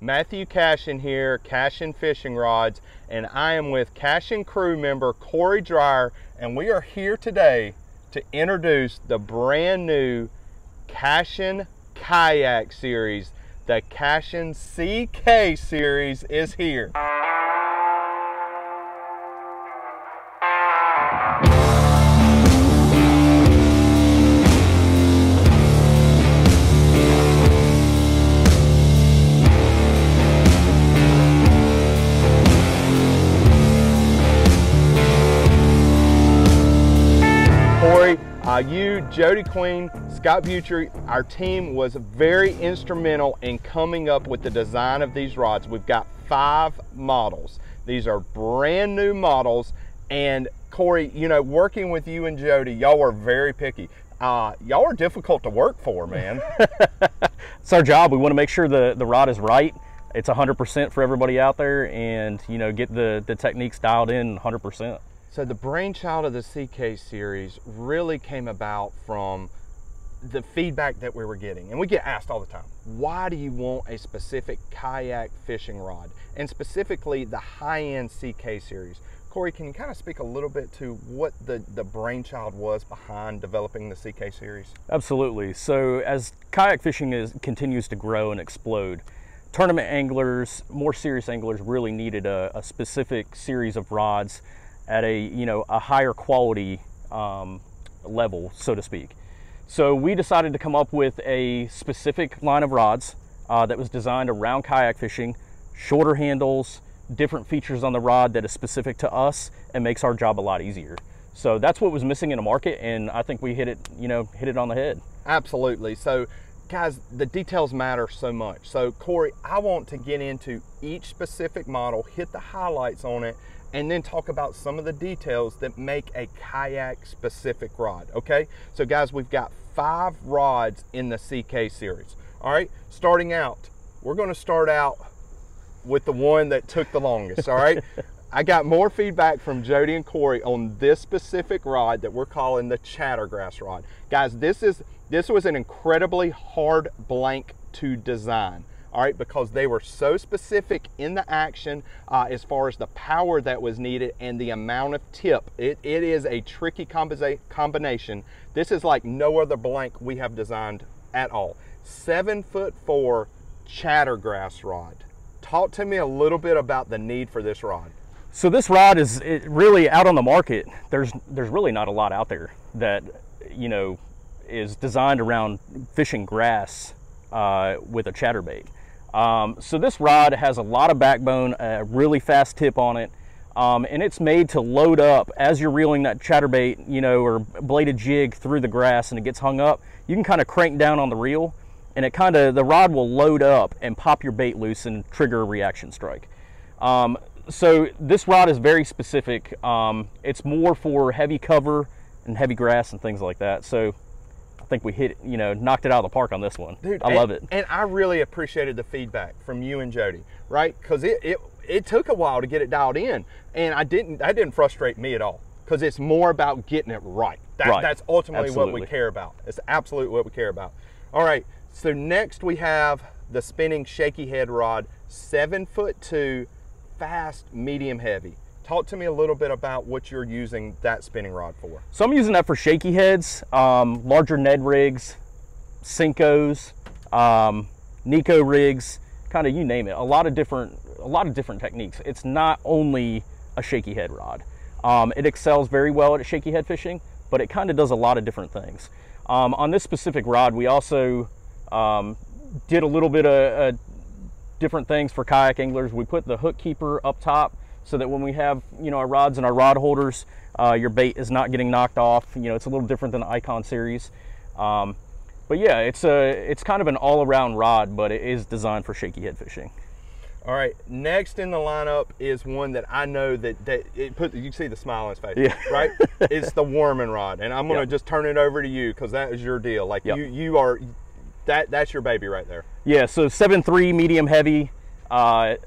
Matthew Cashion here, Cashion Fishing Rods, and I am with Cashion crew member Cory Dreyer, and we are here today to introduce the brand new Cashion Kayak series. The Cashion CK series is here. Cory, you, Jody Queen, Scott Butcher, our team was very instrumental in coming up with the design of these rods. We've got 5 models. These are brand new models, and Cory, you know, working with you and Jody, y'all are very picky. Y'all are difficult to work for, man. It's our job. We want to make sure the rod is right. It's 100% for everybody out there, and you know, get the techniques dialed in 100%. So the brainchild of the CK series really came about from the feedback that we were getting. And we get asked all the time, why do you want a specific kayak fishing rod? And specifically the high-end CK series. Cory, can you kind of speak a little bit to what the brainchild was behind developing the CK series? Absolutely. So as kayak fishing continues to grow and explode, tournament anglers, more serious anglers really needed a specific series of rods at a higher quality level, so to speak. So we decided to come up with a specific line of rods that was designed around kayak fishing, shorter handles, different features on the rod that is specific to us and makes our job a lot easier. So that's what was missing in the market, and I think we hit it on the head. Absolutely. So guys, the details matter so much. So Cory, I want to get into each specific model, hit the highlights on it, and then talk about some of the details that make a kayak specific rod, okay? So guys, we've got 5 rods in the CK series. All right, starting out, we're gonna start out with the one that took the longest, all right? I got more feedback from Jody and Cory on this specific rod that we're calling the Chattergrass rod. Guys, this was an incredibly hard blank to design. All right, because they were so specific in the action as far as the power that was needed and the amount of tip. It is a tricky combination. This is like no other blank we have designed at all. 7'4" Chattergrass rod. Talk to me a little bit about the need for this rod. So this rod is really out on the market. There's really not a lot out there that is designed around fishing grass with a chatterbait. So this rod has a lot of backbone, a really fast tip on it, and it's made to load up as you're reeling that chatterbait, or bladed jig through the grass and it gets hung up. You can kind of crank down on the reel, and the rod will load up and pop your bait loose and trigger a reaction strike. So this rod is very specific. It's more for heavy cover and heavy grass and things like that. So I think we knocked it out of the park on this one. Dude, I love it. And I really appreciated the feedback from you and Jody, right? Because it took a while to get it dialed in, and that didn't frustrate me at all, because it's more about getting it right. That's ultimately Absolutely. what we care about. It's absolutely what we care about. All right, so next we have the spinning shaky head rod, 7'2", fast, medium heavy. Talk to me a little bit about what you're using that spinning rod for. So I'm using that for shaky heads, larger Ned rigs, Senkos, Nico rigs, kind of you name it. A lot of different techniques. It's not only a shaky head rod. It excels very well at shaky head fishing, but it kind of does a lot of different things. On this specific rod, we also did a little bit of different things for kayak anglers. We put the hook keeper up top, so that when we have our rods and our rod holders, your bait is not getting knocked off. It's a little different than the Icon series, but yeah, it's kind of an all-around rod, but it is designed for shaky head fishing. All right, next in the lineup is one that I know that you can see the smile on his face, yeah. Right? It's the Worming rod, and I'm gonna just turn it over to you, because that is your deal. Like you are, that's your baby right there. Yeah, so 7'3" medium heavy.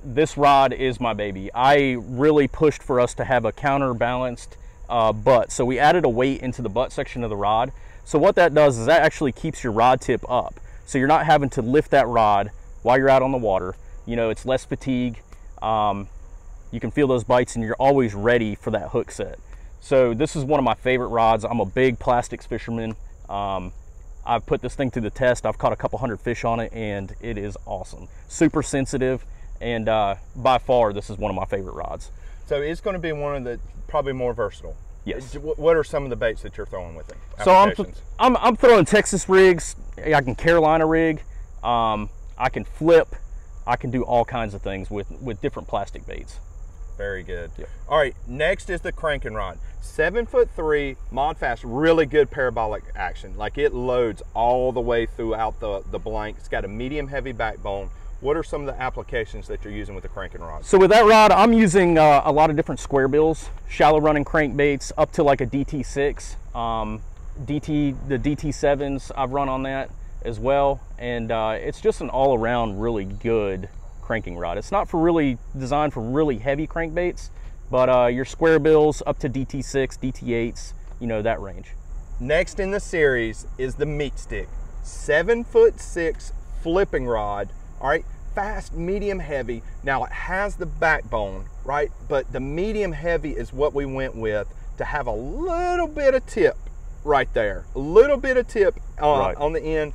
This rod is my baby. I really pushed for us to have a counterbalanced butt. So we added a weight into the butt section of the rod. So what that does is that actually keeps your rod tip up. So you're not having to lift that rod while you're out on the water. You know, it's less fatigue. You can feel those bites and you're always ready for that hook set. So this is one of my favorite rods. I'm a big plastics fisherman. I've put this thing through the test. I've caught a couple hundred fish on it and it is awesome. Super sensitive, and by far this is one of my favorite rods. So it's going to be one of the probably more versatile. Yes. What are some of the baits that you're throwing with it? So I'm throwing Texas rigs. I can Carolina rig. I can flip. I can do all kinds of things with different plastic baits. Very good. Yep. All right, next is the cranking rod. 7'3" mod fast, really good parabolic action. Like it loads all the way throughout the blank. It's got a medium heavy backbone. What are some of the applications that you're using with the cranking rod? So with that rod, I'm using a lot of different square bills, shallow running crankbaits up to like a DT6. The DT7s I've run on that as well, and it's just an all-around really good cranking rod. It's not designed for really heavy crankbaits, but your square bills up to DT6, DT8s, you know, that range. Next in the series is the meat stick. 7'6" flipping rod. All right, fast, medium heavy. Now it has the backbone, right? But the medium heavy is what we went with to have a little bit of tip right there. A little bit of tip Right. on the end.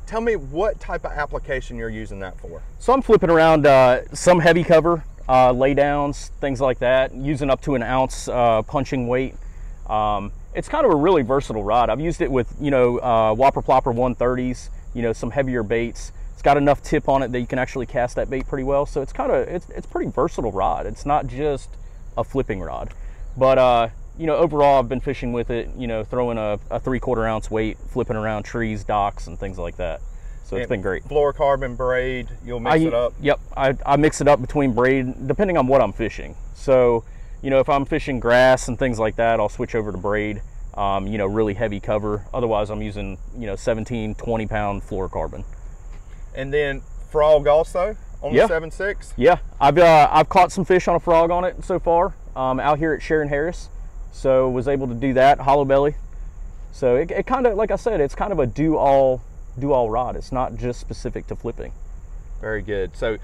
Tell me what type of application you're using that for. So I'm flipping around some heavy cover, lay downs, things like that, using up to an ounce punching weight. It's kind of a really versatile rod. I've used it with, you know, Whopper Plopper 130s, you know, some heavier baits. It's got enough tip on it that you can actually cast that bait pretty well. So it's it's pretty versatile rod. It's not just a flipping rod. But you know, overall I've been fishing with it, you know, throwing a 3/4 ounce weight, flipping around trees, docks, and things like that. So it's been great. Fluorocarbon, braid, you'll mix it up? Yep, I mix it up between braid, depending on what I'm fishing. So, you know, if I'm fishing grass and things like that, I'll switch over to braid, you know, really heavy cover. Otherwise, I'm using, you know, 17, 20-pound fluorocarbon. And then frog also on the 7.6? Yeah, I've caught some fish on a frog on it so far, out here at Sharon Harris. So was able to do that, hollow belly. So it kind of, like I said, it's kind of a do all rod. It's not just specific to flipping. Very good. So,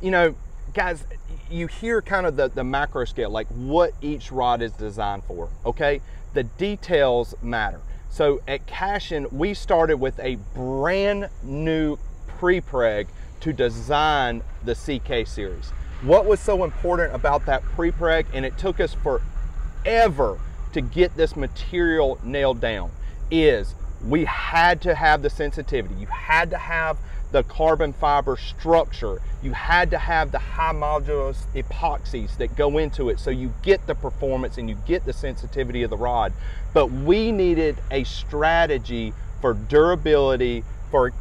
you know, guys, you hear kind of the macro scale, like what each rod is designed for, okay? The details matter. So at Cashion, we started with a brand new pre-preg to design the CK series. What was so important about that pre-preg, and it took us forever to get this material nailed down, is we had to have the sensitivity. You had to have the carbon fiber structure. You had to have the high modulus epoxies that go into it so you get the performance and you get the sensitivity of the rod. But we needed a strategy for durability, for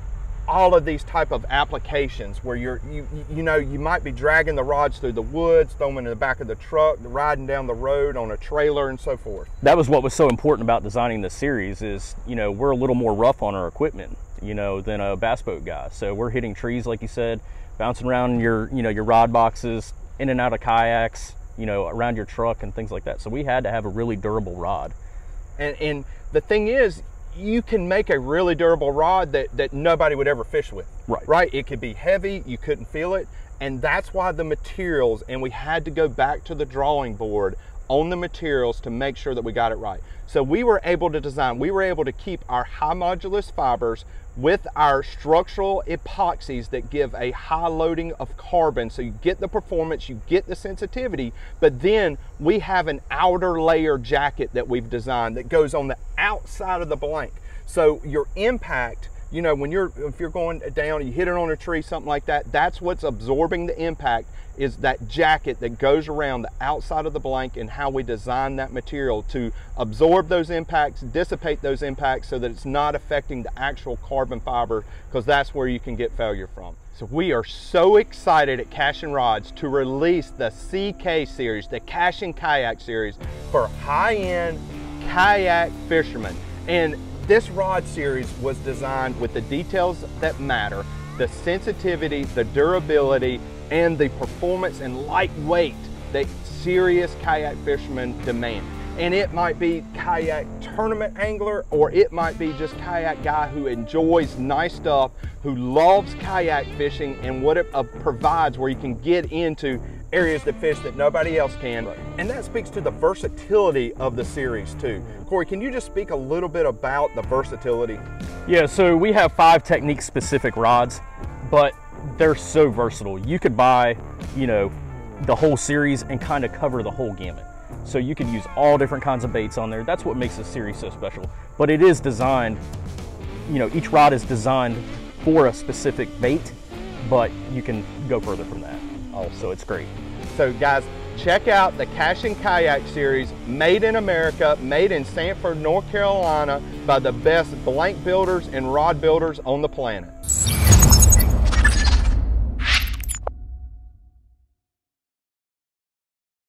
all of these type of applications where you know, you might be dragging the rods through the woods, throwing them in the back of the truck, riding down the road on a trailer and so forth. That was what was so important about designing this series is, you know, we're a little more rough on our equipment, you know, than a bass boat guy. So we're hitting trees, like you said, bouncing around your, you know, your rod boxes, in and out of kayaks, you know, around your truck and things like that. So we had to have a really durable rod. And the thing is, you can make a really durable rod that nobody would ever fish with. Right? It could be heavy, you couldn't feel it, and that's why the materials, and we had to go back to the drawing board on the materials to make sure that we got it right. So we were able to design, we were able to keep our high modulus fibers with our structural epoxies that give a high loading of carbon, so you get the performance, you get the sensitivity, but then we have an outer layer jacket that we've designed that goes on the outside of the blank. So your impact, you know, if you're going down and you hit it on a tree, something like that, that's what's absorbing the impact, is that jacket that goes around the outside of the blank, and how we design that material to absorb those impacts, dissipate those impacts so that it's not affecting the actual carbon fiber, because that's where you can get failure from. So we are so excited at Cashion Rods to release the CK series, the Cashion Kayak series, for high-end kayak fishermen. And this rod series was designed with the details that matter, the sensitivity, the durability, and the performance and lightweight that serious kayak fishermen demand. and it might be kayak tournament angler, or it might be just kayak guy who enjoys nice stuff, who loves kayak fishing and what it provides, where you can get into areas that fish that nobody else can. Right. And that speaks to the versatility of the series too. Cory, can you just speak a little bit about the versatility? Yeah, so we have 5 technique specific rods, but they're so versatile. You could buy, you know, the whole series and kind of cover the whole gamut. So you can use all different kinds of baits on there. That's what makes this series so special. But it is designed, you know, each rod is designed for a specific bait, but you can go further from that. So it's great. So guys, check out the Cashion Kayak series, made in America, made in Sanford, North Carolina, by the best blank builders and rod builders on the planet.